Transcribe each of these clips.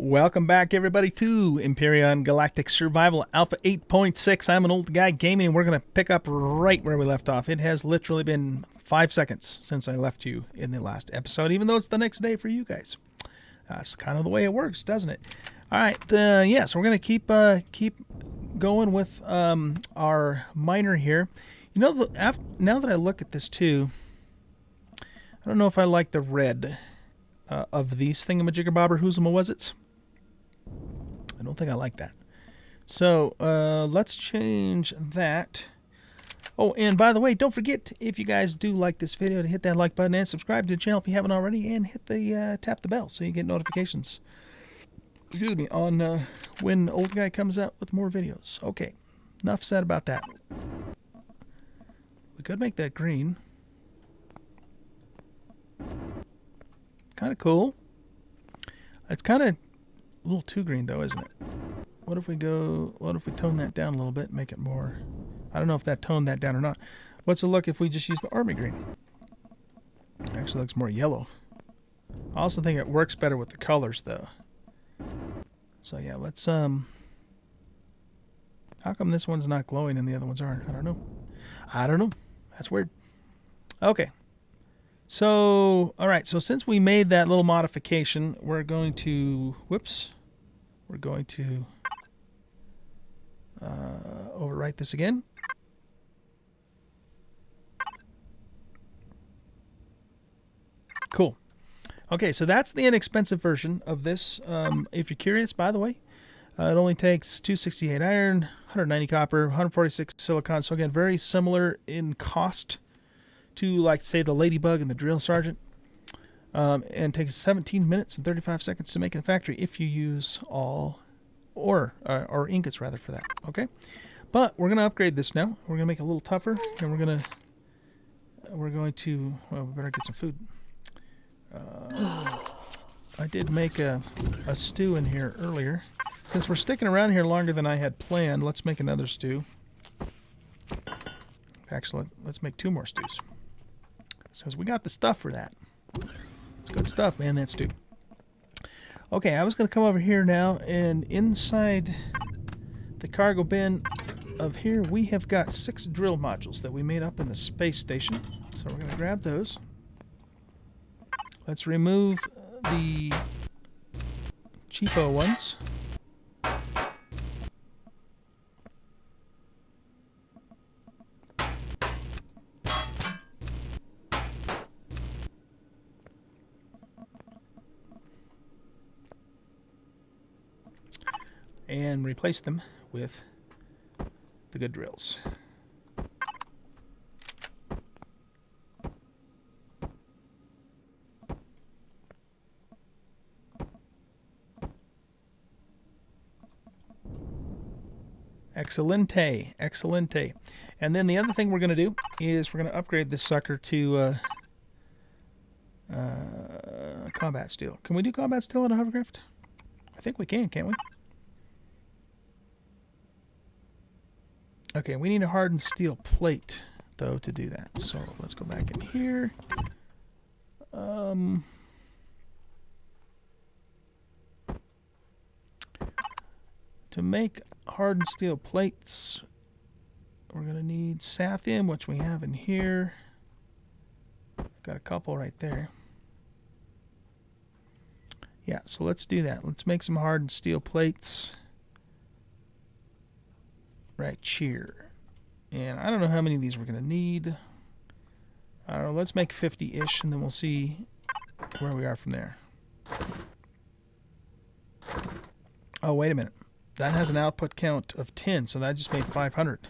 Welcome back, everybody, to Empyrion Galactic Survival Alpha 8.6. I'm an old guy gaming, and we're going to pick up right where we left off. It has literally been 5 seconds since I left you in the last episode, even though it's the next day for you guys. That's kind of the way it works, doesn't it? All right, yeah, so we're going to keep going with our miner here. You know, now that I look at this too, I don't know if I like the red of these thingamajiggerbobber whoozamawazzits. I don't think I like that. So let's change that. Oh, and by the way, don't forget, if you guys do like this video, to hit that like button and subscribe to the channel if you haven't already, and hit the tap the bell so you get notifications. Excuse me, on when Oldguy comes out with more videos. Okay, enough said about that. We could make that green. Kind of cool. It's kind of a little too green though, isn't it? What if we tone that down a little bit and make it more... I don't know if that toned that down or not. What's it look if we just use the army green? It actually looks more yellow. I also think it works better with the colors though. So yeah, let's how come this one's not glowing and the other ones aren't? I don't know. That's weird. Okay. So, all right, so since we made that little modification, we're going to, overwrite this again. Cool. Okay, so that's the inexpensive version of this. If you're curious, by the way, it only takes 268 iron, 190 copper, 146 silicon. So again, very similar in cost to, like, say, the Ladybug and the Drill Sergeant, and takes 17 minutes and 35 seconds to make in the factory if you use all or ingots rather for that. Okay, but we're gonna upgrade this now. We're gonna make it a little tougher, and we're going to well, we better get some food. I did make a stew in here earlier. Since we're sticking around here longer than I had planned, let's make another stew. Actually, let's make 2 more stews. Says we got the stuff for that. It's good stuff, man, that stew. Okay, I was going to come over here now, and inside the cargo bin of here, we have got 6 drill modules that we made up in the space station. So we're going to grab those. Let's remove the cheapo ones. And replace them with the good drills. Excelente, excelente. And then the other thing we're going to do is we're going to upgrade this sucker to combat steel. Can we do combat steel on a hovercraft? I think we can, can't we? Okay, we need a hardened steel plate, though, to do that. So let's go back in here. To make hardened steel plates, we're going to need sathium, which we have in here. Got a couple right there. Yeah, so let's do that. Let's make some hardened steel plates. Right here. And I don't know how many of these we're going to need. I don't know, let's make 50-ish, and then we'll see where we are from there. Oh, wait a minute. That has an output count of 10, so that just made 500.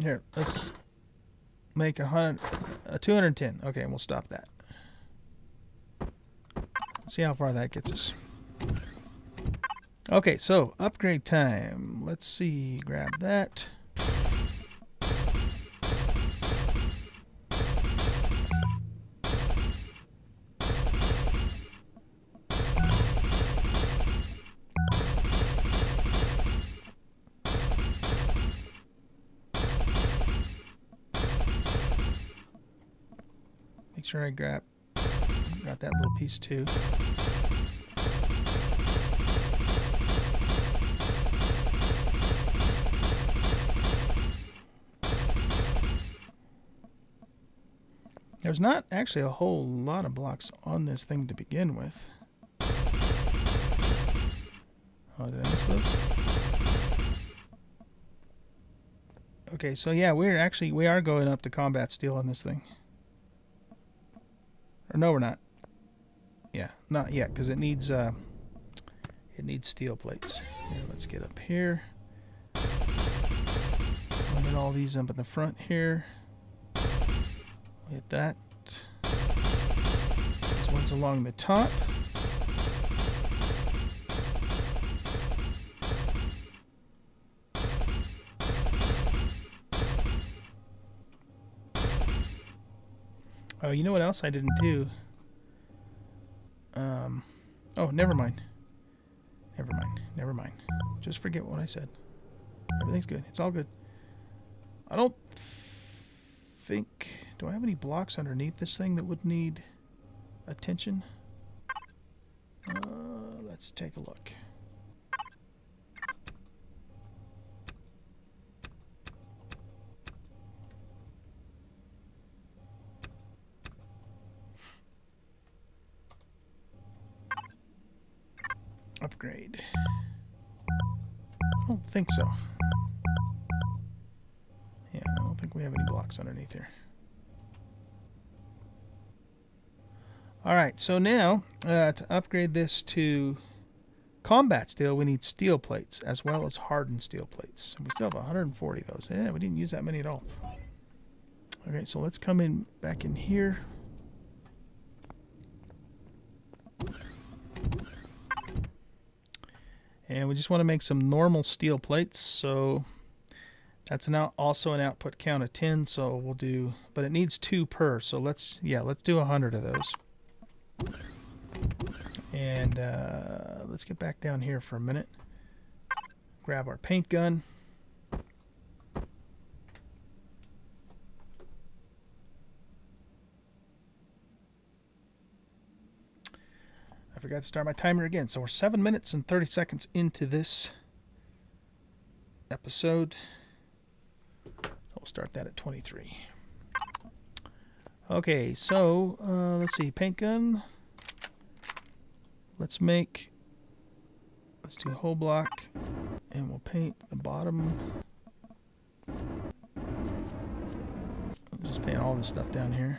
Here, let's make 210. Okay, we'll stop that. Let's see how far that gets us. Okay, so upgrade time. Let's see, grab that. Make sure I got that little piece too. There's not actually a whole lot of blocks on this thing to begin with. Oh, did I miss those? Okay, so yeah, we are going up to combat steel on this thing. Or no, we're not. Yeah, not yet, because it needs steel plates. Here, let's get up here. Line all these up in the front here. Hit that. This one's along the top. Oh, you know what else I didn't do? Oh, never mind. Never mind. Just forget what I said. Everything's good. It's all good. I don't think... Do I have any blocks underneath this thing that would need attention? Let's take a look. Upgrade. I don't think so. Yeah, I don't think we have any blocks underneath here. Alright, so now, to upgrade this to combat steel, we need steel plates, as well as hardened steel plates. We still have 140 of those. Yeah, we didn't use that many at all. Okay, so let's come in back in here. And we just want to make some normal steel plates, so that's also an output count of 10, so we'll do, but it needs 2 per, so let's do 100 of those. And let's get back down here for a minute. Grab our paint gun. I forgot to start my timer again. So we're 7 minutes and 30 seconds into this episode. We'll start that at 23. Okay, so let's see, paint gun. Let's do a whole block, and we'll paint the bottom. I'll just paint all this stuff down here.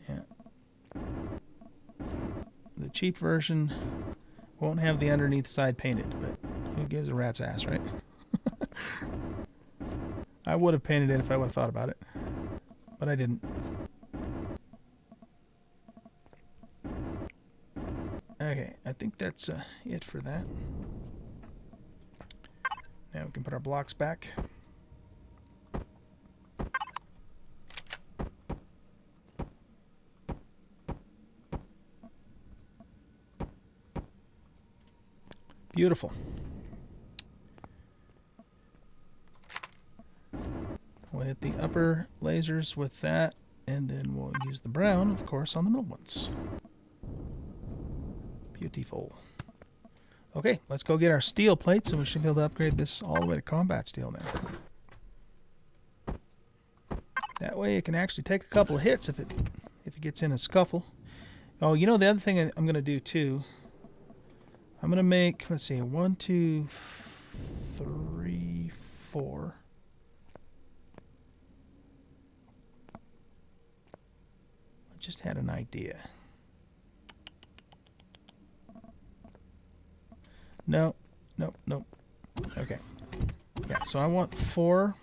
Yeah. The cheap version won't have the underneath side painted, but who gives a rat's ass, right? I would have painted it if I would have thought about it, but I didn't. Okay, I think that's it for that. Now we can put our blocks back. Beautiful. We'll hit the upper lasers with that, and then we'll use the brown, of course, on the middle ones. Beautiful. Okay, let's go get our steel plates, and we should be able to upgrade this all the way to combat steel now. That way it can actually take a couple of hits if it gets in a scuffle. Oh, you know the other thing I'm going to do too, I'm going to make, let's see, 1, 2, 3, 4. I just had an idea. No. Okay. Yeah, so I want 4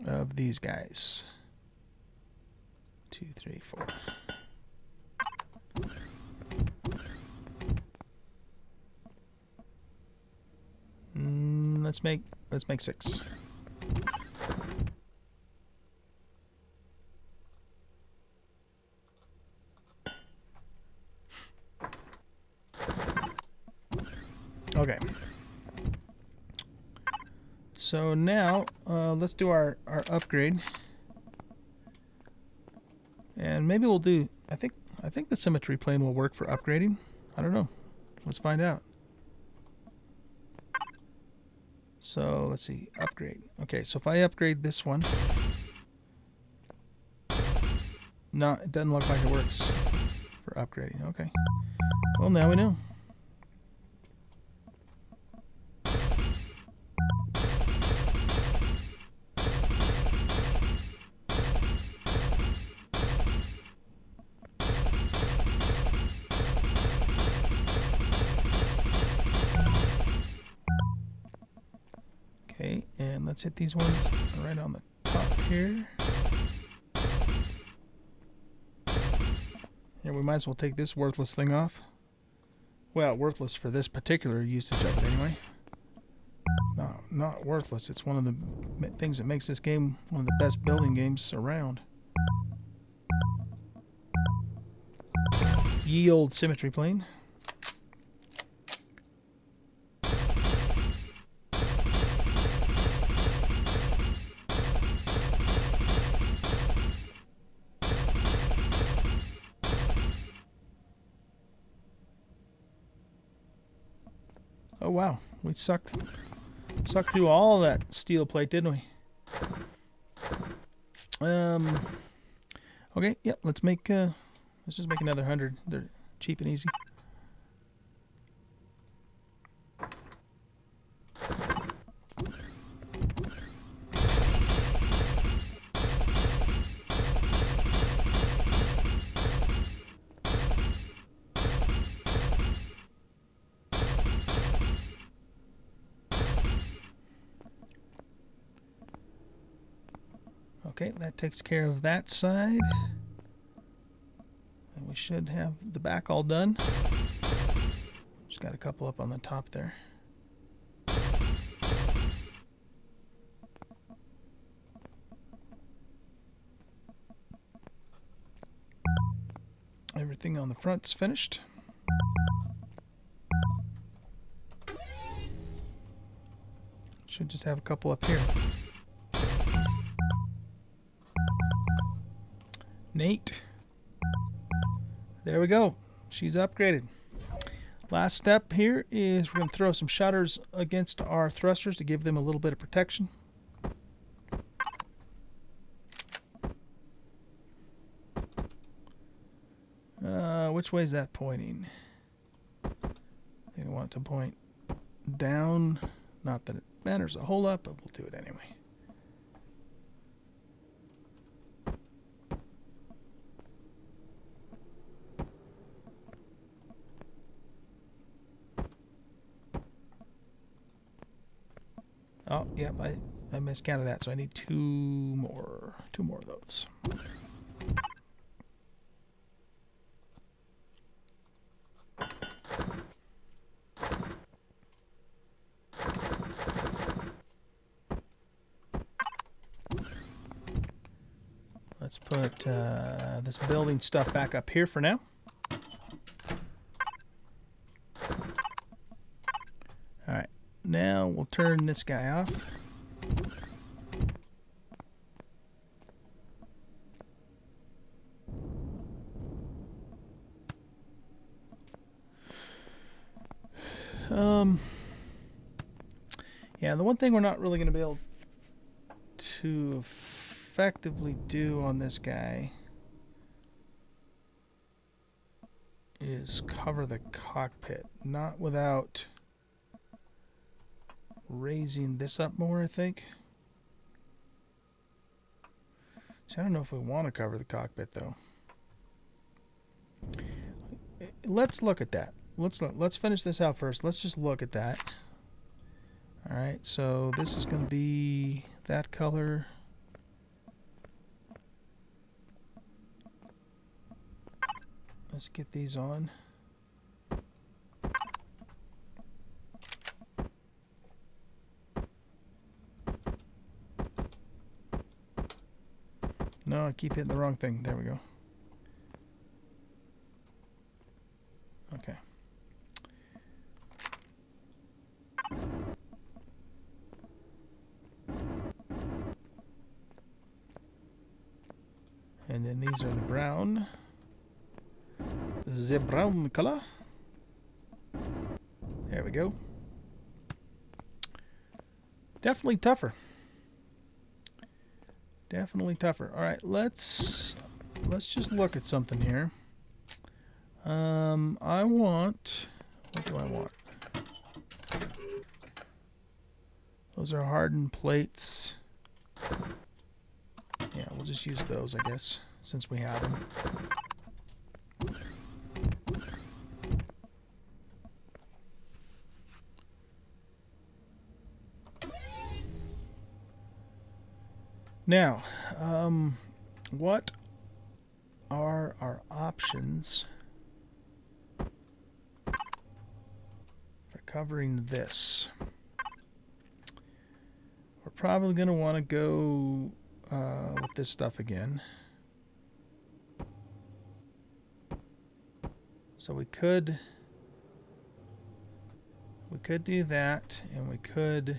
of these guys. 2, 3, 4. Let's make 6. Okay. So now let's do our upgrade, and maybe we'll do. I think the symmetry plane will work for upgrading. I don't know. Let's find out. So let's see, upgrade. Okay, so if I upgrade this one, no, it doesn't look like it works for upgrading. Okay, well now we know. Okay, and let's hit these ones right on the top here. Here, we might as well take this worthless thing off. Well, worthless for this particular usage of it anyway. No, not worthless. It's one of the things that makes this game one of the best building games around. Ye old symmetry plane. Oh wow, we sucked through all that steel plate, didn't we? Okay, yep. Let's just make another 100. They're cheap and easy. Okay, that takes care of that side. And we should have the back all done. Just got a couple up on the top there. Everything on the front's finished. Should just have a couple up here. Nate. There we go. She's upgraded. Last step here is we're going to throw some shutters against our thrusters to give them a little bit of protection. Which way is that pointing? I think I want it to point down. Not that it matters a whole lot, but we'll do it anyway. Oh, yep, I miscounted that, so I need two more of those. Let's put this building stuff back up here for now. Alright, now we'll turn this guy off. Yeah, the one thing we're not really going to be able to effectively do on this guy is cover the cockpit, not without raising this up more, I think. So I don't know if we want to cover the cockpit though. Let's look at that. Let's finish this out first. Let's just look at that. All right, so this is going to be that color. Let's get these on. No, I keep hitting the wrong thing. There we go. Okay. And then these are the brown. The brown color. There we go. Definitely tougher. Definitely tougher. All right, let's just look at something here. I want. What do I want? Those are hardened plates. Yeah, we'll just use those, I guess, since we have them. Now, what are our options for covering this? We're probably going to want to go with this stuff again. So we could do that, and we could,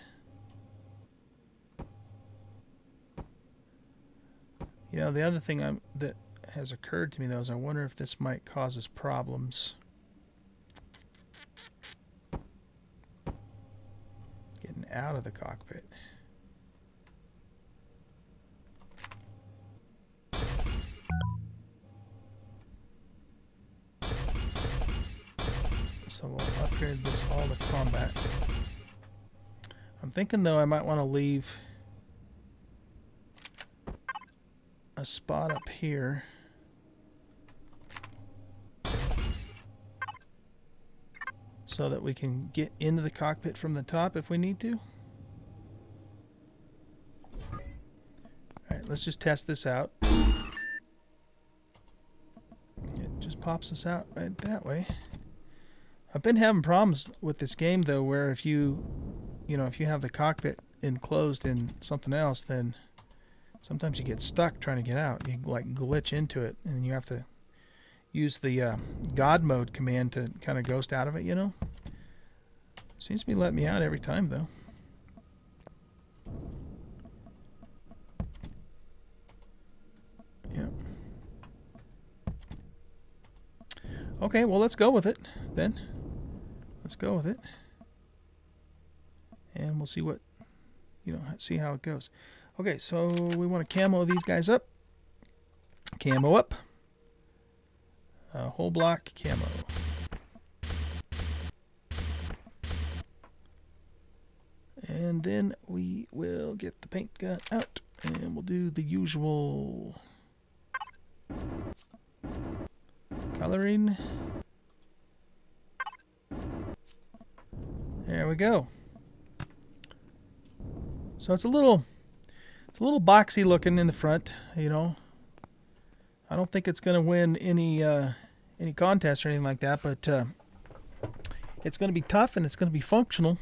you know, the other thing that has occurred to me though is I wonder if this might cause us problems getting out of the cockpit. So we'll upgrade this all to combat. I'm thinking though I might want to leave a spot up here so that we can get into the cockpit from the top if we need to. Alright, let's just test this out. It just pops us out right that way. I've been having problems with this game though, where if you have the cockpit enclosed in something else, then sometimes you get stuck trying to get out. You like glitch into it, and you have to use the God mode command to kind of ghost out of it, you know? Seems to be letting me out every time though. Yep. Okay, well let's go with it then. Let's go with it. And we'll see what, see how it goes. Okay, so we want to camo these guys up. Camo up. Whole block camo. And then we will get the paint gun out and we'll do the usual coloring. There we go. So it's a little boxy looking in the front, you know. I don't think it's going to win any contest or anything like that, but it's going to be tough and it's going to be functional.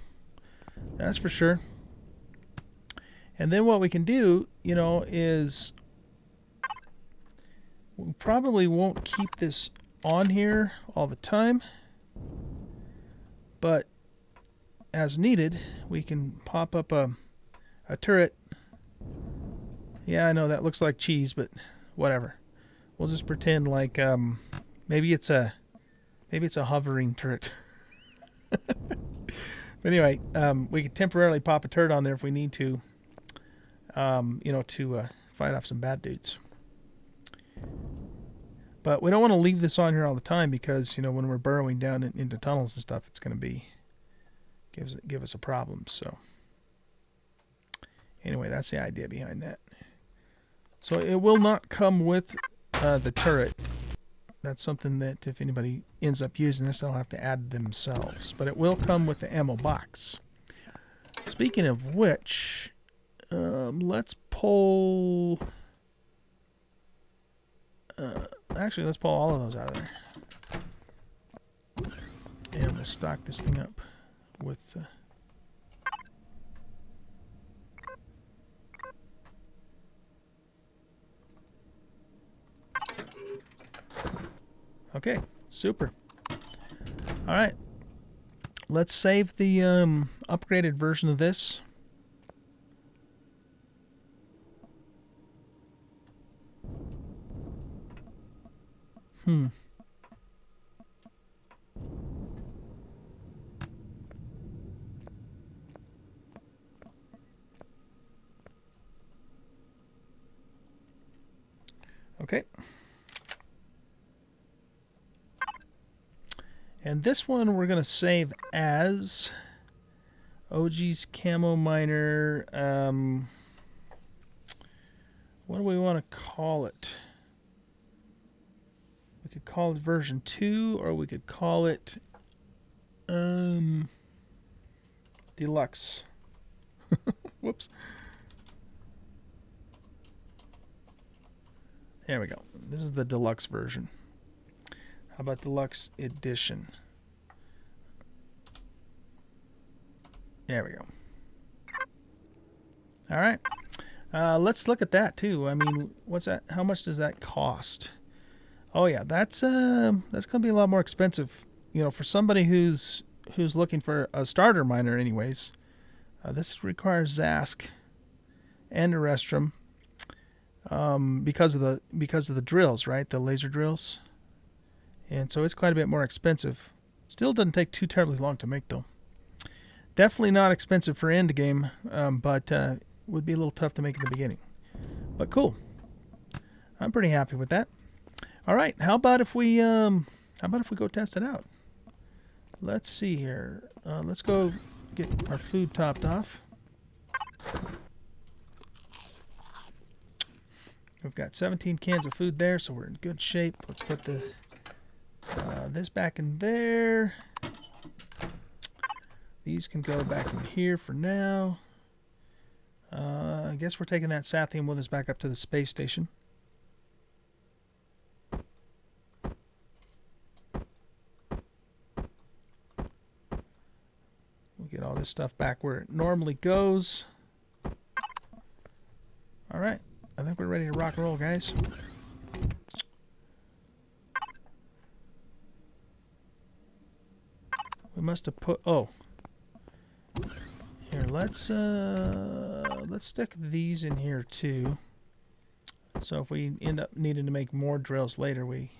That's for sure. And then what we can do, is we probably won't keep this on here all the time, but as needed, we can pop up a turret. Yeah, I know that looks like cheese, but whatever. We'll just pretend like maybe it's a hovering turret. But anyway, we can temporarily pop a turret on there if we need to, to fight off some bad dudes. But we don't want to leave this on here all the time because, when we're burrowing down into tunnels and stuff, it's going to give us a problem. So anyway, that's the idea behind that. So it will not come with the turret. That's something that if anybody ends up using this, they'll have to add themselves. But it will come with the ammo box. Speaking of which, let's pull... actually, let's pull all of those out of there. And we'll stock this thing up with... Okay, super. All right, let's save the upgraded version of this. Okay. And this one we're going to save as OG's Camo Miner. What do we want to call it? We could call it version 2, or we could call it Deluxe. Whoops. There we go. This is the Deluxe version. How about Deluxe Edition? There we go. All right. Let's look at that too. I mean, what's that? How much does that cost? Oh yeah, that's going to be a lot more expensive. You know, for somebody who's looking for a starter miner, anyways. This requires Zask and a Restrum because of the drills, right? The laser drills, and so it's quite a bit more expensive. Still doesn't take too terribly long to make though. Definitely not expensive for end game, but would be a little tough to make in the beginning. But cool. I'm pretty happy with that. All right, how about if we go test it out? Let's see here. Let's go get our food topped off. We've got 17 cans of food there, so we're in good shape. Let's put the this back in there. These can go back in here for now. I guess we're taking that Sathium with us back up to the space station. We'll get all this stuff back where it normally goes. All right. I think we're ready to rock and roll, guys. We must have put... Oh. Here, let's stick these in here too. So if we end up needing to make more drills later, we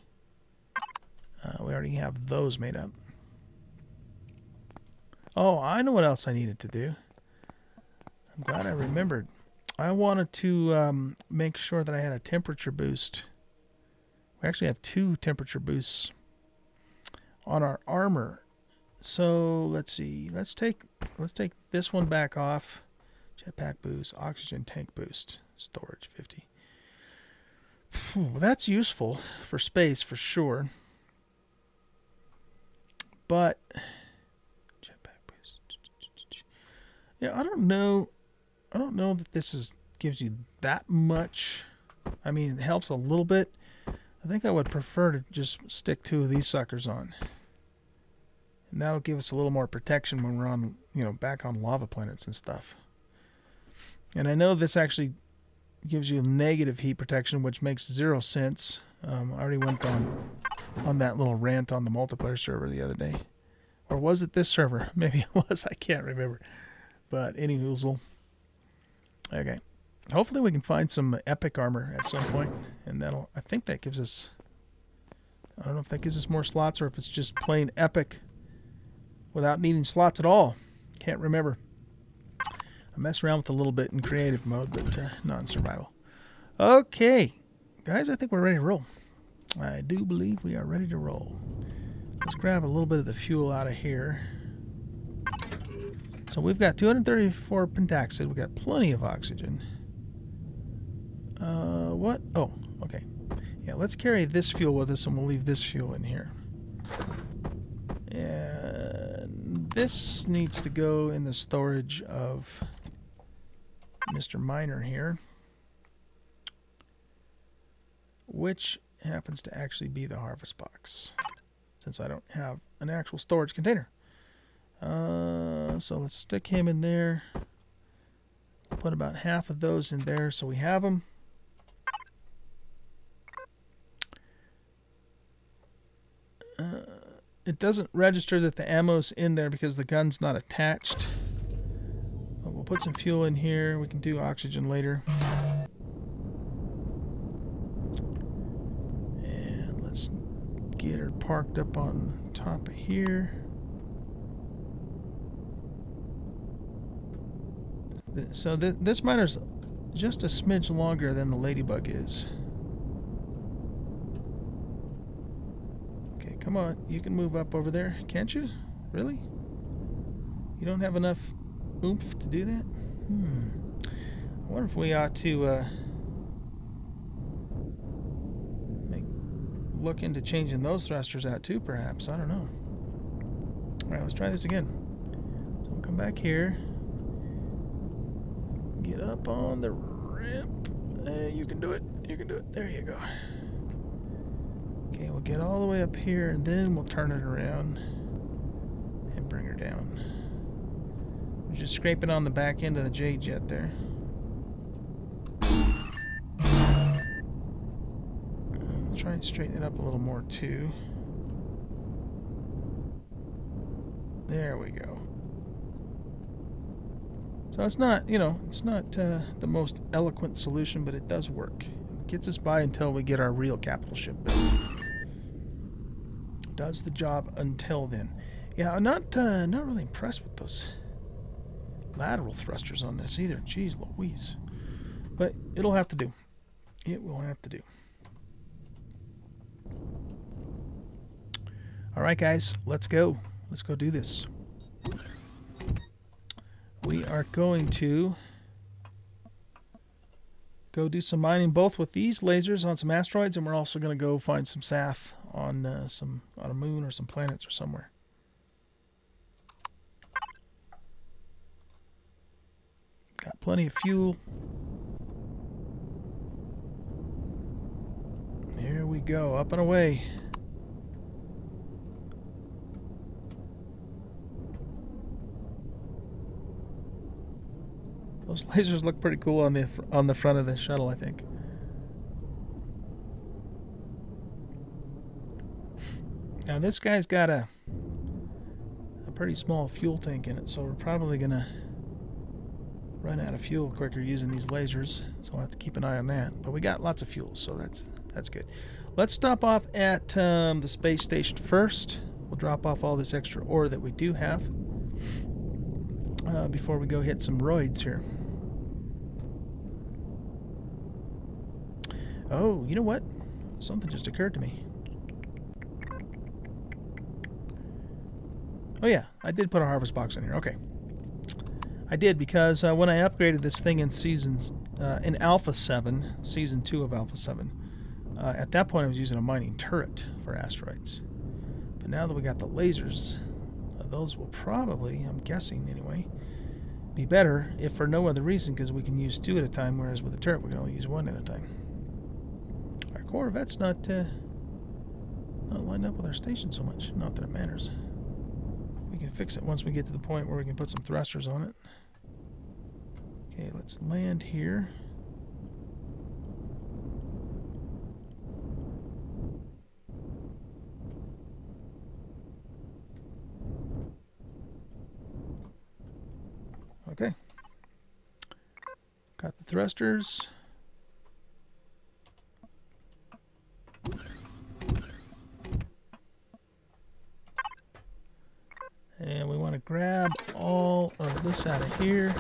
already have those made up. Oh, I know what else I needed to do. I'm glad I remembered. I wanted to make sure that I had a temperature boost. We actually have 2 temperature boosts on our armor. So let's see. Let's take this one back off. Jetpack boost, oxygen tank boost, storage 50. Whew, that's useful for space for sure. But jetpack boost. Yeah, I don't know that this gives you that much. I mean, it helps a little bit. I think I would prefer to just stick 2 of these suckers on. And that'll give us a little more protection when we're on, back on lava planets and stuff. And I know this actually gives you negative heat protection, which makes 0 sense. I already went on that little rant on the multiplayer server the other day. Or was it this server? Maybe it was. I can't remember. But anyhoozle. Okay. Hopefully we can find some epic armor at some point. And I think that gives us... I don't know if that gives us more slots or if it's just plain epic without needing slots at all. Can't remember. I mess around with a little bit in creative mode, but not in survival. Okay, guys, I think we're ready to roll. I do believe we are ready to roll. Let's grab a little bit of the fuel out of here. So we've got 234 pentaxid. We've got plenty of oxygen. What? Oh, okay. Yeah, let's carry this fuel with us, and we'll leave this fuel in here. And this needs to go in the storage of Mr. Miner here, which happens to actually be the harvest box, since I don't have an actual storage container. So let's stick him in there. Put about half of those in there so we have them. It doesn't register that the ammo's in there because the gun's not attached. But we'll put some fuel in here. We can do oxygen later. And let's get her parked up on top of here. So this miner's just a smidge longer than the Ladybug is. Come on, you can move up over there, can't you? Really? You don't have enough oomph to do that? I wonder if we ought to look into changing those thrusters out too, perhaps. I don't know. Alright, let's try this again. So we'll come back here. Get up on the ramp. You can do it. You can do it. There you go. Okay, we'll get all the way up here and then we'll turn it around and bring her down. We're just scraping on the back end of the J-jet there. I'll try and straighten it up a little more too. There we go. So it's not, you know, it's not the most eloquent solution, but it does work. It gets us by until we get our real capital ship built. Does the job until then. Yeah, I'm not really impressed with those lateral thrusters on this either. Jeez Louise. But it'll have to do. It will have to do. Alright guys, let's go. Let's go do this. We are going to go do some mining both with these lasers on some asteroids, and we're also going to go find some SAF on a moon or some planets or somewhere. Got plenty of fuel. Here we go, up and away. Those lasers look pretty cool on the front of the shuttle, I think. Now this guy's got a pretty small fuel tank in it, so we're probably gonna run out of fuel quicker using these lasers. So we'll have to keep an eye on that. But we got lots of fuel, so that's good. Let's stop off at the space station first. We'll drop off all this extra ore that we do have before we go hit some roids here. Oh, you know what? Something just occurred to me. Oh yeah, I did put a harvest box in here. Okay. I did because when I upgraded this thing in in Alpha 7, Season 2 of Alpha 7, at that point I was using a mining turret for asteroids. But now that we got the lasers, those will probably, I'm guessing anyway, be better if for no other reason, because we can use 2 at a time, whereas with a turret we can only use 1 at a time. Our Corvette's not lined up with our station so much. Not that it matters. We can fix it once we get to the point where we can put some thrusters on it. Okay, let's land here. Okay. Got the thrusters. And we want to grab all of this out of here.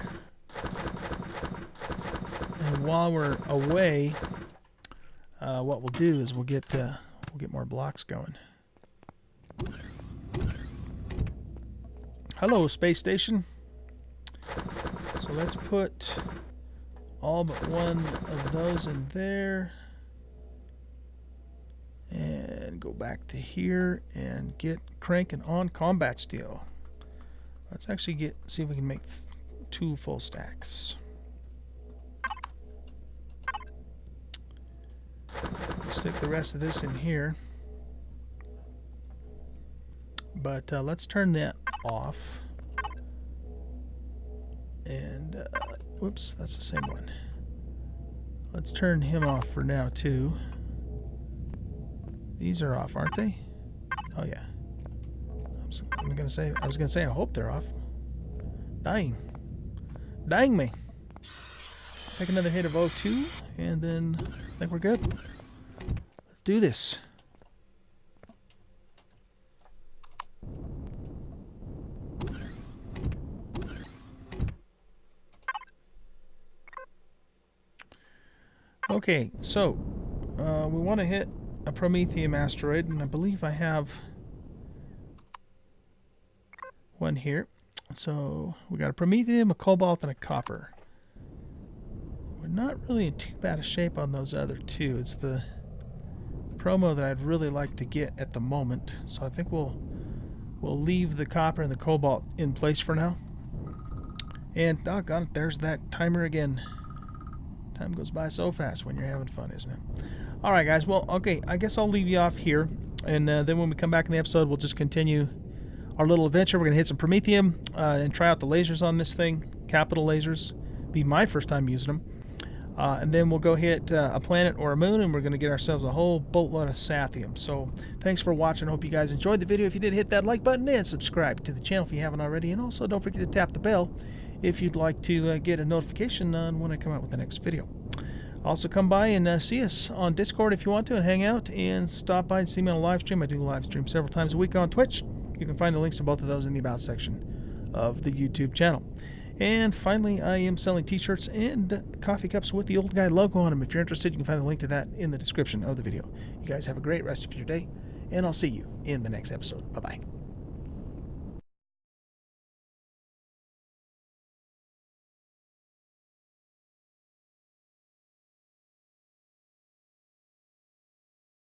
And while we're away, what we'll do is we'll get more blocks going. Hello, space station. So let's put all but one of those in there. And go back to here and get cranking on combat steel. Let's actually see if we can make 2 full stacks. Stick the rest of this in here. But let's turn that off. And, whoops, that's the same one. Let's turn him off for now, too. These are off, aren't they? Oh, yeah. I was gonna say, I hope they're off. Dying me. Take another hit of O2, and then I think we're good. Let's do this. Okay, so we want to hit a Promethium asteroid, and I believe I have one here. So we got a promethium, a cobalt, and a copper. We're not really in too bad a shape on those other two. It's the promo that I'd really like to get at the moment. So I think we'll leave the copper and the cobalt in place for now. And doggone it, there's that timer again. Time goes by so fast when you're having fun, isn't it? Alright guys, well, okay, I guess I'll leave you off here. And then when we come back in the episode, we'll just continue our little adventure. We're going to hit some promethium and try out the lasers on this thing. Capital lasers. Be my first time using them. And then we'll go hit a planet or a moon, and we're going to get ourselves a whole boatload of sathium. So thanks for watching. I hope you guys enjoyed the video. If you did, hit that like button and subscribe to the channel if you haven't already. And also don't forget to tap the bell if you'd like to get a notification on when I come out with the next video. Also come by and see us on Discord if you want to, and hang out, and stop by and see me on a live stream. I do live stream several times a week on Twitch. You can find the links to both of those in the About section of the YouTube channel. And finally, I am selling t-shirts and coffee cups with the Oldguy logo on them. If you're interested, you can find the link to that in the description of the video. You guys have a great rest of your day, and I'll see you in the next episode. Bye-bye.